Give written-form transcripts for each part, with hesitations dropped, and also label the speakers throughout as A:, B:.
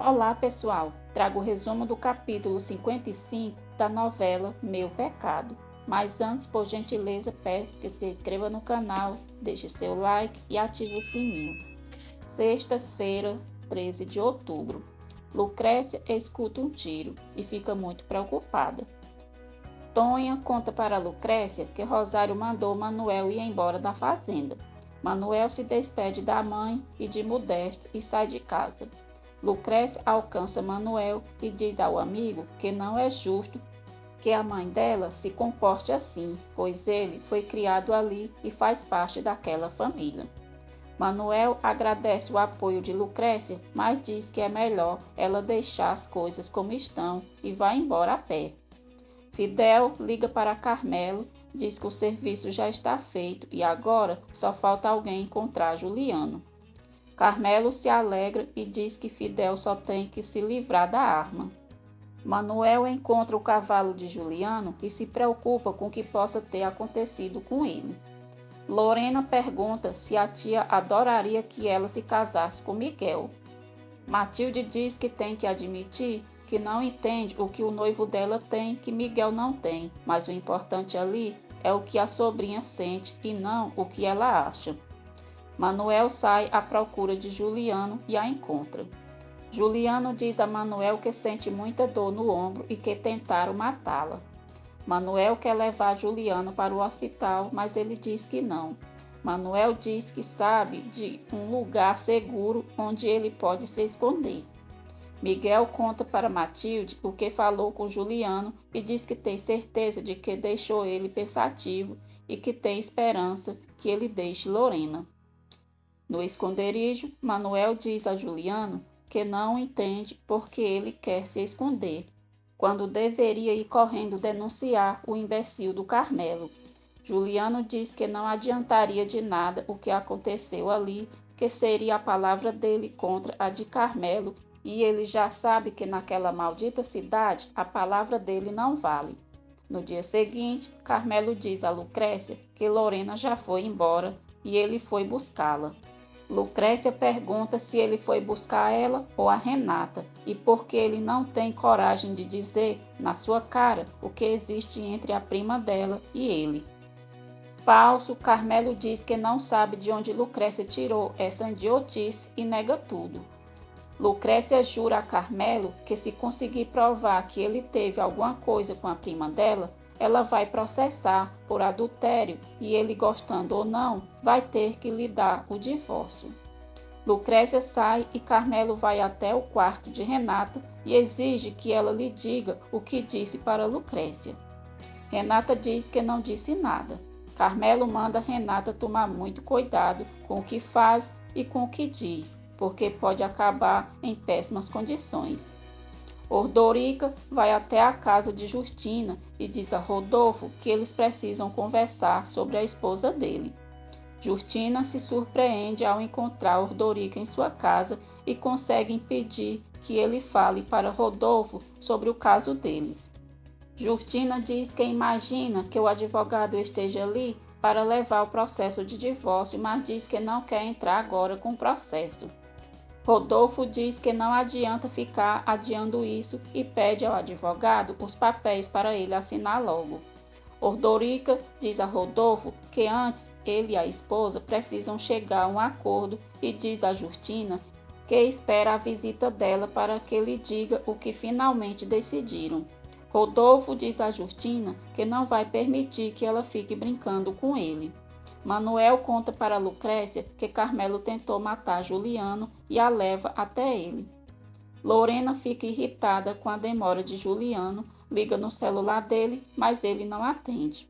A: Olá, pessoal! Trago o resumo do capítulo 55 da novela Meu Pecado. Mas antes, por gentileza, peço que se inscreva no canal, deixe seu like e ative o sininho. Sexta-feira, 13 de outubro. Lucrécia escuta um tiro e fica muito preocupada. Tonha conta para Lucrécia que Rosário mandou Manuel ir embora da fazenda. Manuel se despede da mãe e de Modesto e sai de casa. Lucrécia alcança Manuel e diz ao amigo que não é justo que a mãe dela se comporte assim, pois ele foi criado ali e faz parte daquela família. Manuel agradece o apoio de Lucrécia, mas diz que é melhor ela deixar as coisas como estão e vai embora a pé. Fidel liga para Carmelo, diz que o serviço já está feito e agora só falta alguém encontrar Juliano. Carmelo se alegra e diz que Fidel só tem que se livrar da arma. Manuel encontra o cavalo de Juliano e se preocupa com o que possa ter acontecido com ele. Lorena pergunta se a tia adoraria que ela se casasse com Miguel. Matilde diz que tem que admitir que não entende o que o noivo dela tem que Miguel não tem, mas o importante ali é o que a sobrinha sente e não o que ela acha. Manuel sai à procura de Juliano e a encontra. Juliano diz a Manuel que sente muita dor no ombro e que tentaram matá-la. Manuel quer levar Juliano para o hospital, mas ele diz que não. Manuel diz que sabe de um lugar seguro onde ele pode se esconder. Miguel conta para Matilde o que falou com Juliano e diz que tem certeza de que deixou ele pensativo e que tem esperança que ele deixe Lorena. No esconderijo, Manuel diz a Juliano que não entende porque ele quer se esconder, quando deveria ir correndo denunciar o imbecil do Carmelo. Juliano diz que não adiantaria de nada o que aconteceu ali, que seria a palavra dele contra a de Carmelo, e ele já sabe que naquela maldita cidade a palavra dele não vale. No dia seguinte, Carmelo diz a Lucrécia que Lorena já foi embora e ele foi buscá-la. Lucrécia pergunta se ele foi buscar ela ou a Renata e por que ele não tem coragem de dizer na sua cara o que existe entre a prima dela e ele. Falso, Carmelo diz que não sabe de onde Lucrécia tirou essa idiotice e nega tudo. Lucrécia jura a Carmelo que se conseguir provar que ele teve alguma coisa com a prima dela, ela vai processar por adultério e ele, gostando ou não, vai ter que lhe dar o divórcio. Lucrécia sai e Carmelo vai até o quarto de Renata e exige que ela lhe diga o que disse para Lucrécia. Renata diz que não disse nada. Carmelo manda Renata tomar muito cuidado com o que faz e com o que diz, porque pode acabar em péssimas condições. Ordorica vai até a casa de Justina e diz a Rodolfo que eles precisam conversar sobre a esposa dele. Justina se surpreende ao encontrar Ordorica em sua casa e consegue impedir que ele fale para Rodolfo sobre o caso deles. Justina diz que imagina que o advogado esteja ali para levar o processo de divórcio, mas diz que não quer entrar agora com o processo. Rodolfo diz que não adianta ficar adiando isso e pede ao advogado os papéis para ele assinar logo. Ordorica diz a Rodolfo que antes ele e a esposa precisam chegar a um acordo e diz a Justina que espera a visita dela para que lhe diga o que finalmente decidiram. Rodolfo diz a Justina que não vai permitir que ela fique brincando com ele. Manuel conta para Lucrécia que Carmelo tentou matar Juliano e a leva até ele. Lorena fica irritada com a demora de Juliano, liga no celular dele, mas ele não atende.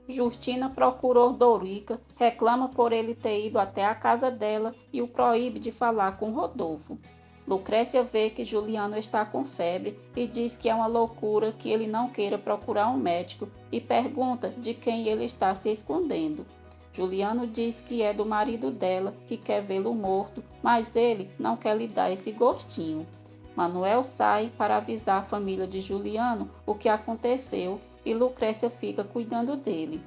A: Justina procura Ordorica, reclama por ele ter ido até a casa dela e o proíbe de falar com Rodolfo. Lucrécia vê que Juliano está com febre e diz que é uma loucura que ele não queira procurar um médico e pergunta de quem ele está se escondendo. Juliano diz que é do marido dela, que quer vê-lo morto, mas ele não quer lhe dar esse gostinho. Manuel sai para avisar a família de Juliano o que aconteceu e Lucrécia fica cuidando dele.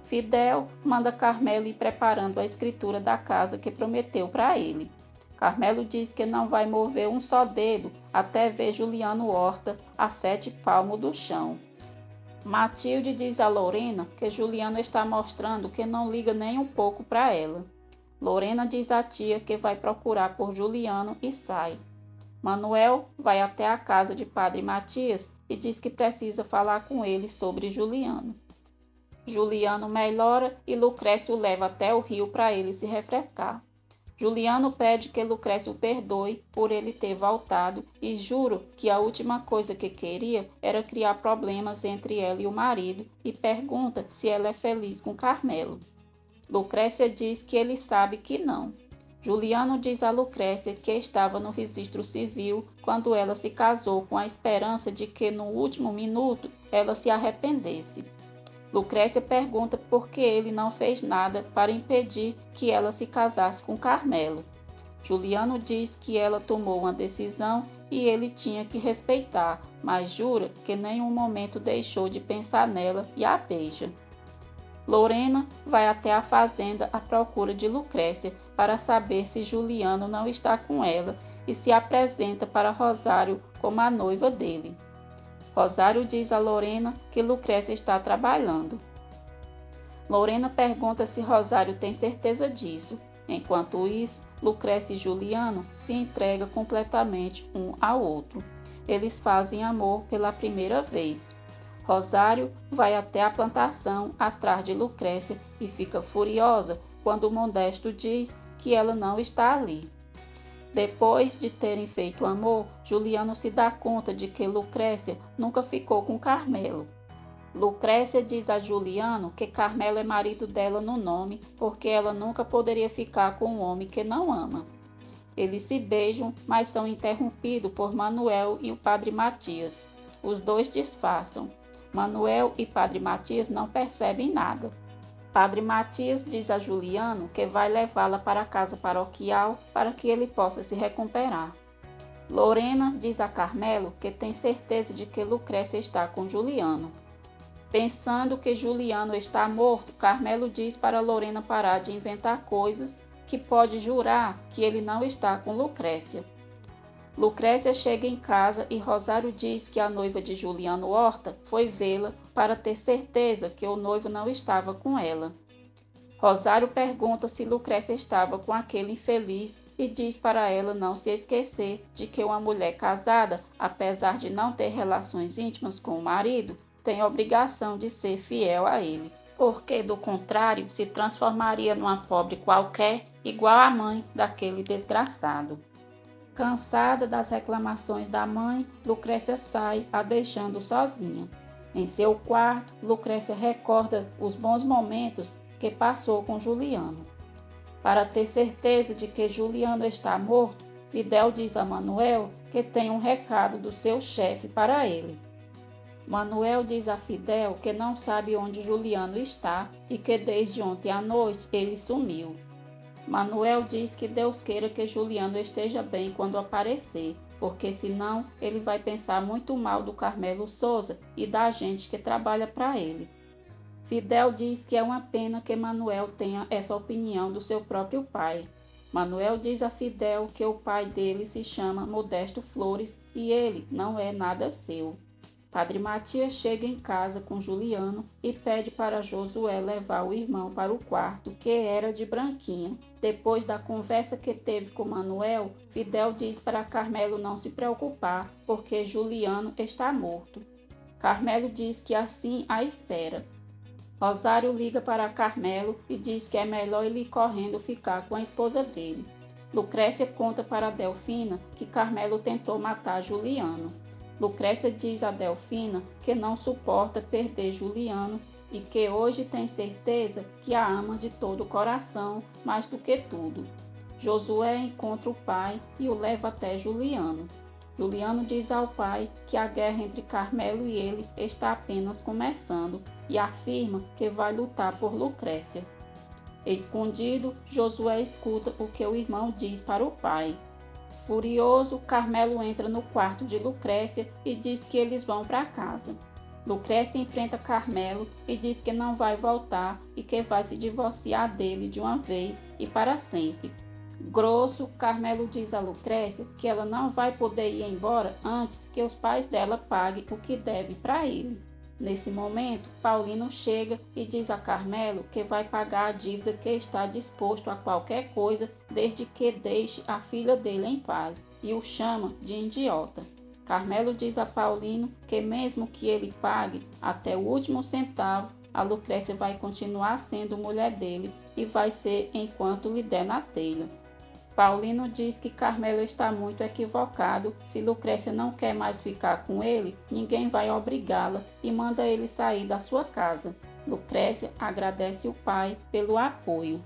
A: Fidel manda Carmelo ir preparando a escritura da casa que prometeu para ele. Carmelo diz que não vai mover um só dedo até ver Juliano Horta a 7 palmos do chão. Matilde diz a Lorena que Juliano está mostrando que não liga nem um pouco para ela. Lorena diz à tia que vai procurar por Juliano e sai. Manuel vai até a casa de Padre Matias e diz que precisa falar com ele sobre Juliano. Juliano melhora e Lucrécia o leva até o rio para ele se refrescar. Juliano pede que Lucrécia o perdoe por ele ter voltado e jura que a última coisa que queria era criar problemas entre ela e o marido e pergunta se ela é feliz com Carmelo. Lucrécia diz que ele sabe que não. Juliano diz a Lucrécia que estava no registro civil quando ela se casou com a esperança de que no último minuto ela se arrependesse. Lucrécia pergunta por que ele não fez nada para impedir que ela se casasse com Carmelo. Juliano diz que ela tomou uma decisão e ele tinha que respeitar, mas jura que em nenhum momento deixou de pensar nela e a beija. Lorena vai até a fazenda à procura de Lucrécia para saber se Juliano não está com ela e se apresenta para Rosário como a noiva dele. Rosário diz a Lorena que Lucrécia está trabalhando. Lorena pergunta se Rosário tem certeza disso. Enquanto isso, Lucrécia e Juliano se entregam completamente um ao outro. Eles fazem amor pela primeira vez. Rosário vai até a plantação atrás de Lucrécia e fica furiosa quando Modesto diz que ela não está ali. Depois de terem feito amor, Juliano se dá conta de que Lucrécia nunca ficou com Carmelo. Lucrécia diz a Juliano que Carmelo é marido dela no nome, porque ela nunca poderia ficar com um homem que não ama. Eles se beijam, mas são interrompidos por Manuel e o Padre Matias. Os dois disfarçam. Manuel e Padre Matias não percebem nada. Padre Matias diz a Juliano que vai levá-la para a casa paroquial para que ele possa se recuperar. Lorena diz a Carmelo que tem certeza de que Lucrécia está com Juliano. Pensando que Juliano está morto, Carmelo diz para Lorena parar de inventar coisas que pode jurar que ele não está com Lucrécia. Lucrécia chega em casa e Rosário diz que a noiva de Juliano Horta foi vê-la para ter certeza que o noivo não estava com ela. Rosário pergunta se Lucrécia estava com aquele infeliz e diz para ela não se esquecer de que uma mulher casada, apesar de não ter relações íntimas com o marido, tem obrigação de ser fiel a ele, porque do contrário se transformaria numa pobre qualquer, igual à mãe daquele desgraçado. Cansada das reclamações da mãe, Lucrécia sai, a deixando sozinha. Em seu quarto, Lucrécia recorda os bons momentos que passou com Juliano. Para ter certeza de que Juliano está morto, Fidel diz a Manuel que tem um recado do seu chefe para ele. Manuel diz a Fidel que não sabe onde Juliano está e que desde ontem à noite ele sumiu. Manuel diz que Deus queira que Juliano esteja bem quando aparecer, porque senão ele vai pensar muito mal do Carmelo Souza e da gente que trabalha para ele. Fidel diz que é uma pena que Manuel tenha essa opinião do seu próprio pai. Manuel diz a Fidel que o pai dele se chama Modesto Flores e ele não é nada seu. Padre Matias chega em casa com Juliano e pede para Josué levar o irmão para o quarto, que era de Branquinha. Depois da conversa que teve com Manuel, Fidel diz para Carmelo não se preocupar, porque Juliano está morto. Carmelo diz que assim a espera. Rosário liga para Carmelo e diz que é melhor ele ir correndo ficar com a esposa dele. Lucrécia conta para Delfina que Carmelo tentou matar Juliano. Lucrécia diz a Delfina que não suporta perder Juliano e que hoje tem certeza que a ama de todo o coração, mais do que tudo. Josué encontra o pai e o leva até Juliano. Juliano diz ao pai que a guerra entre Carmelo e ele está apenas começando e afirma que vai lutar por Lucrécia. Escondido, Josué escuta o que o irmão diz para o pai. Furioso, Carmelo entra no quarto de Lucrécia e diz que eles vão para casa. Lucrécia enfrenta Carmelo e diz que não vai voltar e que vai se divorciar dele de uma vez e para sempre. Grosso, Carmelo diz a Lucrécia que ela não vai poder ir embora antes que os pais dela paguem o que deve para ele. Nesse momento, Paulino chega e diz a Carmelo que vai pagar a dívida, que está disposto a qualquer coisa desde que deixe a filha dele em paz, e o chama de idiota. Carmelo diz a Paulino que mesmo que ele pague até o último centavo, a Lucrécia vai continuar sendo mulher dele e vai ser enquanto lhe der na telha. Paulino diz que Carmelo está muito equivocado. Se Lucrécia não quer mais ficar com ele, ninguém vai obrigá-la e manda ele sair da sua casa. Lucrécia agradece o pai pelo apoio.